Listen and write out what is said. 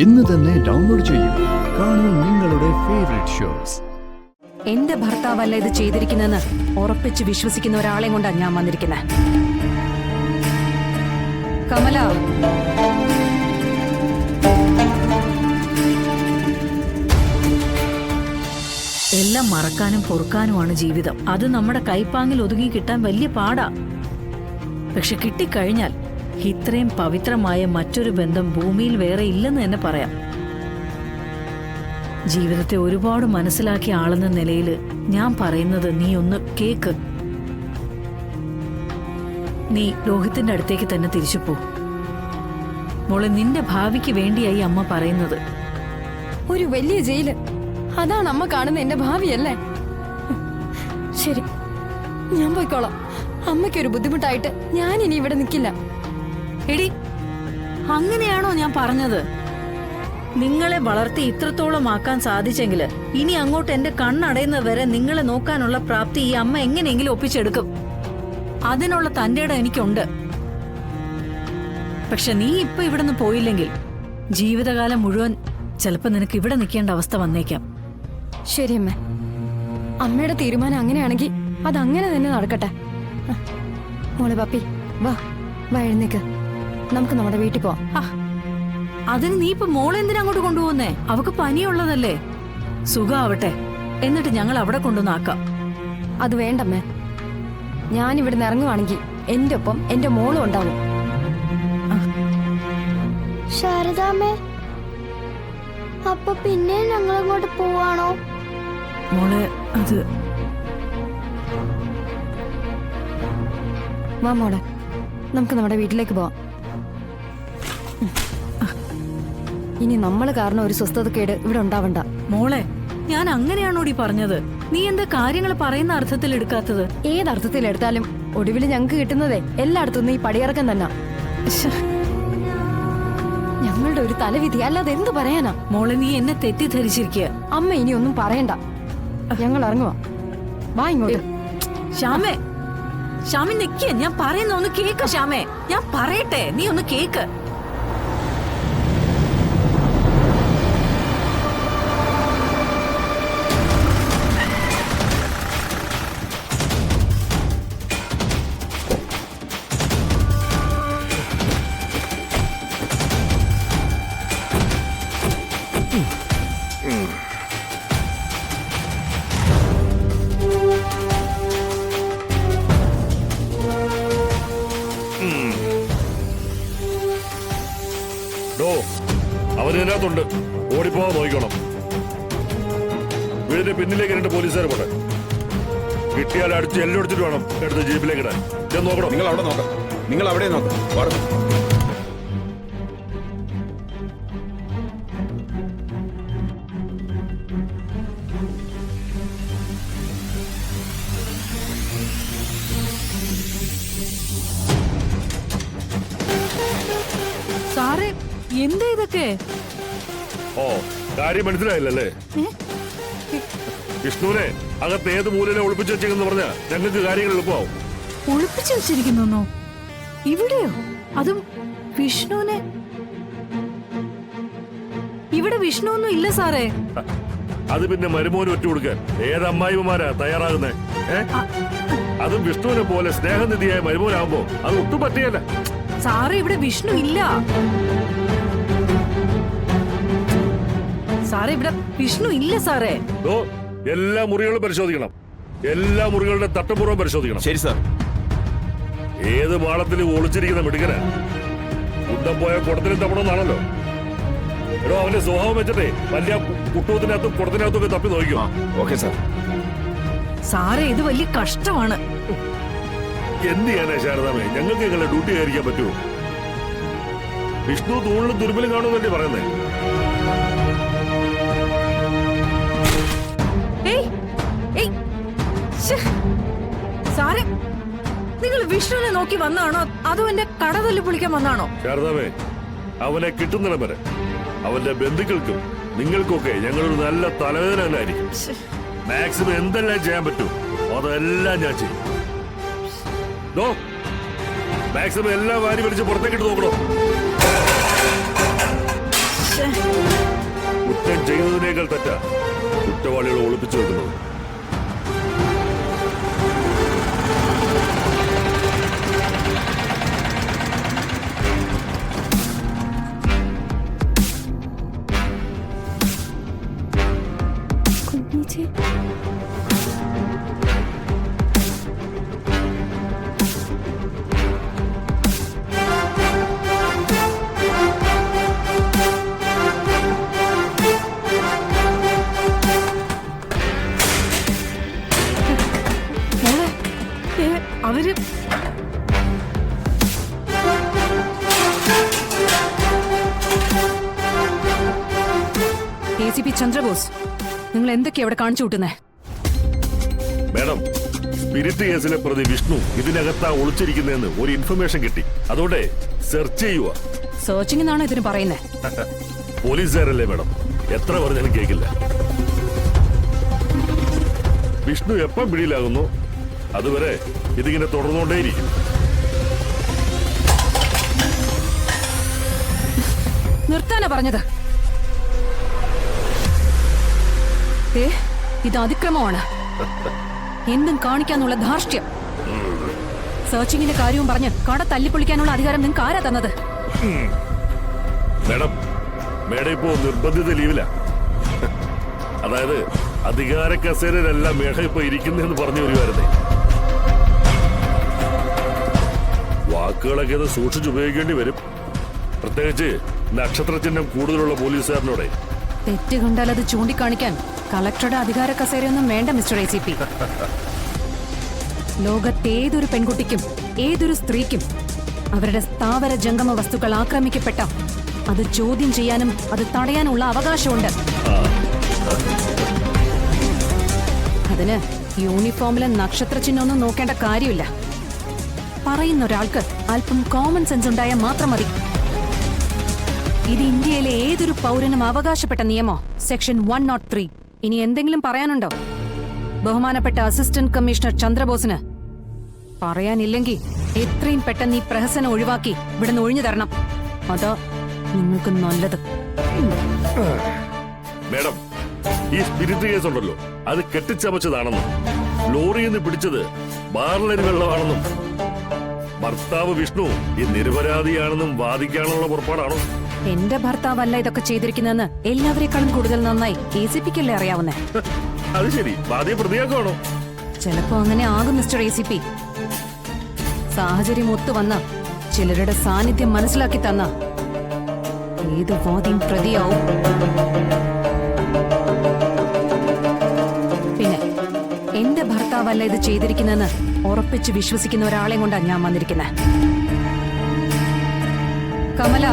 ഇന്ന് തന്നെ ഡൗൺലോഡ് ചെയ്യൂ. കാണൂ നിങ്ങളുടെ ഫേവറേറ്റ് ഷോസ്. എന്റെ ഭർത്താവല്ല ഇത് ചെയ്തിരിക്കുന്നെന്ന് ഉറപ്പിച്ച് വിശ്വസിക്കുന്ന ഒരാളെ കൊണ്ടാണ് ഞാൻ വന്നിരിക്കുന്നത്. കമല, എല്ലാം മറക്കാനും പൊറുക്കാനുമാണ് ജീവിതം. അത് നമ്മുടെ കൈപ്പാങ്ങിൽ ഒതുങ്ങി കിട്ടാൻ വലിയ പാടാ. പക്ഷെ കിട്ടിക്കഴിഞ്ഞാൽ ഇത്രയും പവിത്രമായ മറ്റൊരു ബന്ധം ഭൂമിയിൽ വേറെ ഇല്ലെന്ന് തന്നെ പറയാം. ജീവിതത്തെ ഒരുപാട് മനസ്സിലാക്കിയ ആളെന്ന നിലയിൽ ഞാൻ പറയുന്നത് നീ ഒന്ന് കേക്ക്. നീ രോഹിത്തിന്റെ അടുത്തേക്ക് തന്നെ തിരിച്ചു പോ. മോളെ, നിന്റെ ഭാവിക്ക് വേണ്ടിയായി അമ്മ പറയുന്നത്. ഒരു വലിയ ജയില്, അതാണ് അമ്മ കാണുന്ന എന്റെ ഭാവിയല്ലേ? ശരി, ഞാൻ പോയിക്കോളാം. അമ്മയ്ക്കൊരു ബുദ്ധിമുട്ടായിട്ട് ഞാൻ ഇനി ഇവിടെ നിൽക്കില്ല. എടി, അങ്ങനെയാണോ ഞാൻ പറഞ്ഞത്? നിങ്ങളെ വളർത്തി ഇത്രത്തോളം ആക്കാൻ സാധിച്ചെങ്കിൽ ഇനി അങ്ങോട്ട് എന്റെ കണ്ണടയുന്നത് വരെ നിങ്ങളെ നോക്കാനുള്ള പ്രാപ്തി ഈ അമ്മ എങ്ങനെയെങ്കിലും ഒപ്പിച്ചെടുക്കും. അതിനുള്ള തന്റെ ഇടം എനിക്കുണ്ട്. പക്ഷെ നീ ഇപ്പൊ ഇവിടുന്ന് പോയില്ലെങ്കിൽ ജീവിതകാലം മുഴുവൻ ചിലപ്പോ നിനക്ക് ഇവിടെ നിൽക്കേണ്ട അവസ്ഥ വന്നേക്കാം. ശരി അമ്മ, അമ്മയുടെ തീരുമാനം അങ്ങനെയാണെങ്കിൽ അതങ്ങനെ തന്നെ നടക്കട്ടെ. മോളെ പപ്പി, വാ വാ, എഴുന്നേക്ക്, നമുക്ക് നമ്മുടെ വീട്ടിൽ പോവാം. അതിന് നീ ഇപ്പൊ മോളെ എന്തിനാ അങ്ങോട്ട് കൊണ്ടുപോകുന്നേ? അവക്ക് പനിയുള്ളതല്ലേ. സുഖാവട്ടെ, എന്നിട്ട് ഞങ്ങൾ അവിടെ കൊണ്ടുവന്നാക്കാം. അത് വേണ്ടമ്മേ, ഞാൻ ഇവിടുന്ന് ഇറങ്ങുവാണെങ്കിൽ എന്റെ ഒപ്പം എന്റെ മോളും ഉണ്ടാവും. ശാരദാമ്മേ, അപ്പൊ പിന്നെ ഞങ്ങൾ അങ്ങോട്ട് പോവാണോ? മോളെ, അത് വാ മോളെ, നമുക്ക് നമ്മുടെ വീട്ടിലേക്ക് പോവാം. ഇനി നമ്മൾ കാരണം ഒരു സ്വസ്ഥതക്കേട് ഇവിടെ ഉണ്ടാവണ്ട. മോളെ, ഞാൻ അങ്ങനെയാണോടി പറഞ്ഞത്? നീ എന്താ കാര്യങ്ങൾ പറയുന്ന അർത്ഥത്തിൽ എടുക്കാത്തത്? ഏതർത്ഥത്തിൽ എടുത്താലും ഒടുവിൽ ഞങ്ങൾക്ക് കിട്ടുന്നതേ എല്ലായിടത്തുനിന്ന് ഈ പടിയിറക്കം തന്നെ. ഞങ്ങളുടെ ഒരു തലവിധി, അല്ലാതെ എന്ത് പറയാനാ? മോളെ, നീ എന്നെ തെറ്റിദ്ധരിച്ചിരിക്കുക. അമ്മ ഇനി ഒന്നും പറയണ്ട, ഞങ്ങൾ ഇറങ്ങുവാ. വാ ഇങ്ങോട്ട്. ശ്യാമേ, ശ്യാമി നിക്ക, ഞാൻ പറയുന്ന ഒന്ന് കേക്ക്. ശ്യാമേ, ഞാൻ പറയട്ടെ, നീ ഒന്ന് കേക്ക്. അവനകത്തുണ്ട്, ഓടിപ്പോവാൻ നോക്കണം. വീടിന്റെ പിന്നിലേക്ക് 2 പോലീസുകാർ പോട്ടെ. കിട്ടിയാൽ അടിച്ച് എല്ലാം എടുത്തിട്ട് വേണം എടുത്ത് ജീപ്പിലേക്ക് ഇടാൻ. ഞാൻ നോക്കണം. നിങ്ങൾ അവിടെ നോക്കാം, നിങ്ങൾ അവിടെ നോക്കാം. സാറേ, എന്താ ഇതൊക്കെ? ഓ, കാര്യം മനസ്സിലായില്ലല്ലേ? വിഷ്ണുവിനെ അകത്ത് ഏത് മൂലയിലെ ഒളിപ്പിച്ചു വെച്ചേക്കെന്ന് പറഞ്ഞാ ഞങ്ങൾക്ക് കാര്യങ്ങൾ എളുപ്പമാവും. ഒളിപ്പിച്ചു വെച്ചിരിക്കുന്നോ? ഇവിടെയോ? അതും വിഷ്ണുവിനെ? ഇവിടെ വിഷ്ണു ഒന്നും ഇല്ല സാറേ. അത് പിന്നെ മരുമോന് ഒറ്റ കൊടുക്കാൻ ഏത് അമ്മായിമാരാ തയ്യാറാകുന്നേ? അതും വിഷ്ണുവിനെ പോലെ സ്നേഹനിധിയായ മരുമോനാകുമ്പോ അത് ഒട്ടും പറ്റിയല്ല. സാറേ, ഇവിടെ വിഷ്ണു ഇല്ല. സാറേ, ഇവിടെ വിഷ്ണു ഇല്ല സാറേ. എല്ലാ മുറികളും പരിശോധിക്കണം. എല്ലാ മുറികളുടെ തട്ടപ്പുറവും പരിശോധിക്കണം. ശരി സാർ. ഏത് മാളത്തിൽ ഒളിച്ചിരിക്കുന്ന മിടുക്കന് കുന്തം പോയ കുടത്തിനും തപ്പണമെന്നാണല്ലോ. എടോ, അവന്റെ സ്വഭാവം വെച്ചിട്ടേ വലിയ കുട്ടൂത്തിനകത്തും കുടത്തിനകത്തും ഒക്കെ തപ്പി നോക്കിയോ? Okay sir. സാറേ, ഇത് വലിയ കഷ്ടമാണ്. എന്ത് ചെയ്യാനാ ശാരദാമേ, ഞങ്ങൾക്ക് നിങ്ങളെ ഡ്യൂട്ടി ആയിരിക്കാൻ പറ്റുമോ? വിഷ്ണു തൂണിലും തുരുമ്പിലും കാണുമെന്നല്ലേ പറയുന്നേ? സാറേ, നിങ്ങൾ വിഷ്ണുവിനെ നോക്കി വന്നാണോ അതോ എന്റെ കടതല്ലി പൊളിക്കാൻ വന്നാണോ? ശാരദാമേ, അവനെ കിട്ടുന്നിടം വരെ അവന്റെ ബന്ധുക്കൾക്കും നിങ്ങൾക്കൊക്കെ ഞങ്ങളൊരു നല്ല തലവേദന തന്നെ ആയിരിക്കും. മാക്സിമം എന്തെല്ലാം ചെയ്യാൻ പറ്റും അതെല്ലാം ഞാൻ ചെയ്യും. മാക്സിമം എല്ലാം വാരി പിടിച്ച് പുറത്തേക്കിട്ട് നോക്കണോ? കുറ്റം ചെയ്യുന്നതിനേക്കാൾ തെറ്റാ കുറ്റവാളികളെ ഒളിപ്പിച്ചു വെക്കുന്നത്. കുഞ്ഞേച്ചി മോളെ, അവര് ACP ചന്ദ്രബോസ്, നിങ്ങൾ എന്തൊക്കെയാ അവിടെ കാണിച്ചു കൂട്ടുന്നേ? മേഡം, സ്പിരിറ്റ് കേസിലെ പ്രതി വിഷ്ണു ഇതിനകത്താ ഒളിച്ചിരിക്കുന്നതെന്ന് ഒരു ഇൻഫർമേഷൻ കിട്ടി. അതോടെ സെർച്ച് ചെയ്യുക. സെർച്ചിങ് എന്നാണോ ഇതിന് പറയുന്നേ? പോലീസുകാരല്ലേ മേഡം, എത്ര പറഞ്ഞാലും കേൾക്കില്ല. വിഷ്ണു എപ്പം പിടിയിലാകുന്നു അതുവരെ ഇതിങ്ങനെ തുടർന്നുകൊണ്ടേയിരിക്കും. നിർത്താനാ പറഞ്ഞത്. ഇത് അതിക്രമമാണ്. എന്തും കാണിക്കാന്നുള്ള ധാർഷ്ട്യം. സെർച്ചിങ്ങിന്റെ കാര്യവും പറഞ്ഞ് കട തല്ലിപ്പൊളിക്കാനുള്ള അധികാരം നിങ്ങൾക്ക് ആരാ തന്നത്? മേഡം, മേഡം ഇപ്പോ നിർബന്ധിത ലീവില. അതായത് അധികാര കസേരയിലല്ല മേഡം ഇപ്പൊ ഇരിക്കുന്നതെന്ന് പറഞ്ഞു വരുവായിരുന്നേ. വാക്കുകളൊക്കെ അത് സൂക്ഷിച്ചുപയോഗിക്കേണ്ടി വരും, പ്രത്യേകിച്ച് നക്ഷത്ര ചിഹ്നം കൂടുതലുള്ള പോലീസുകാരനോടെ. തെറ്റ് കണ്ടാൽ അത് ചൂണ്ടിക്കാണിക്കാൻ കളക്ടറുടെ അധികാര കസേരയൊന്നും വേണ്ട മിസ്റ്റർ ACP. ലോകത്തേതൊരു പെൺകുട്ടിക്കും ഏതൊരു സ്ത്രീക്കും അവരുടെ സ്ഥാവര ജംഗമ വസ്തുക്കൾ ആക്രമിക്കപ്പെട്ട അത് ചോദ്യം ചെയ്യാനും അത് തടയാനുള്ള അവകാശമുണ്ട്. അതിന് യൂണിഫോമിലെ നക്ഷത്ര ചിഹ്നമൊന്നും നോക്കേണ്ട കാര്യമില്ല. പറയുന്ന ഒരാൾക്ക് അല്പം കോമൺ സെൻസ് ഉണ്ടായാൽ മാത്രം മതി. ഇത് ഇന്ത്യയിലെ ഏതൊരു പൗരനും അവകാശപ്പെട്ട നിയമോ, സെക്ഷൻ 103. ഇനി എന്തെങ്കിലും പറയാനുണ്ടോ ബഹുമാനപ്പെട്ട അസിസ്റ്റന്റ് കമ്മീഷണർ ചന്ദ്രബോസിന്? പറയാനില്ലെങ്കിൽ എത്രയും പെട്ടെന്ന് ഈ പ്രഹസനം ഒഴിവാക്കി ഇവിടുന്ന് ഒഴിഞ്ഞു തരണം. അതാ നിങ്ങൾക്ക് നല്ലത്. മേഡം, ഈ സ്പിരിറ്റ് കേസ് ഉണ്ടല്ലോ, അത് കെട്ടിച്ചമച്ചതാണെന്നും ലോറിയിൽ നിന്ന് പിടിച്ചത് ബാർലരി വെള്ളമാണെന്നും ഭർത്താവ് വിഷ്ണു ഈ നിരപരാധിയാണെന്നും വാദിക്കാനുള്ള പുറപ്പാടാണോ? എന്റെ ഭർത്താവല്ല ഇതൊക്കെ ചെയ്തിരിക്കുന്നതെന്ന് എല്ലാവരെക്കാളും കൂടുതൽ നന്നായി ACPക്കല്ലേ അറിയാവുന്നേ. അത് ശരി, വാദിയെ പ്രതിയാക്കുവാണോ? ചിലപ്പോ അങ്ങനെ ആകും മിസ്റ്റർ ACP. സാഹചര്യം ഒത്തുവന്ന ചിലരുടെ സാന്നിധ്യം മനസ്സിലാക്കി തന്ന ഏത് വാദിയും പ്രതിയാവും. പിന്നെ എന്റെ ഭർത്താവല്ല ഇത് ചെയ്തിരിക്കുന്നതെന്ന് ഉറപ്പിച്ച് വിശ്വസിക്കുന്ന ഒരാളെയും കൊണ്ടാണ് ഞാൻ വന്നിരിക്കുന്നത്. കമല,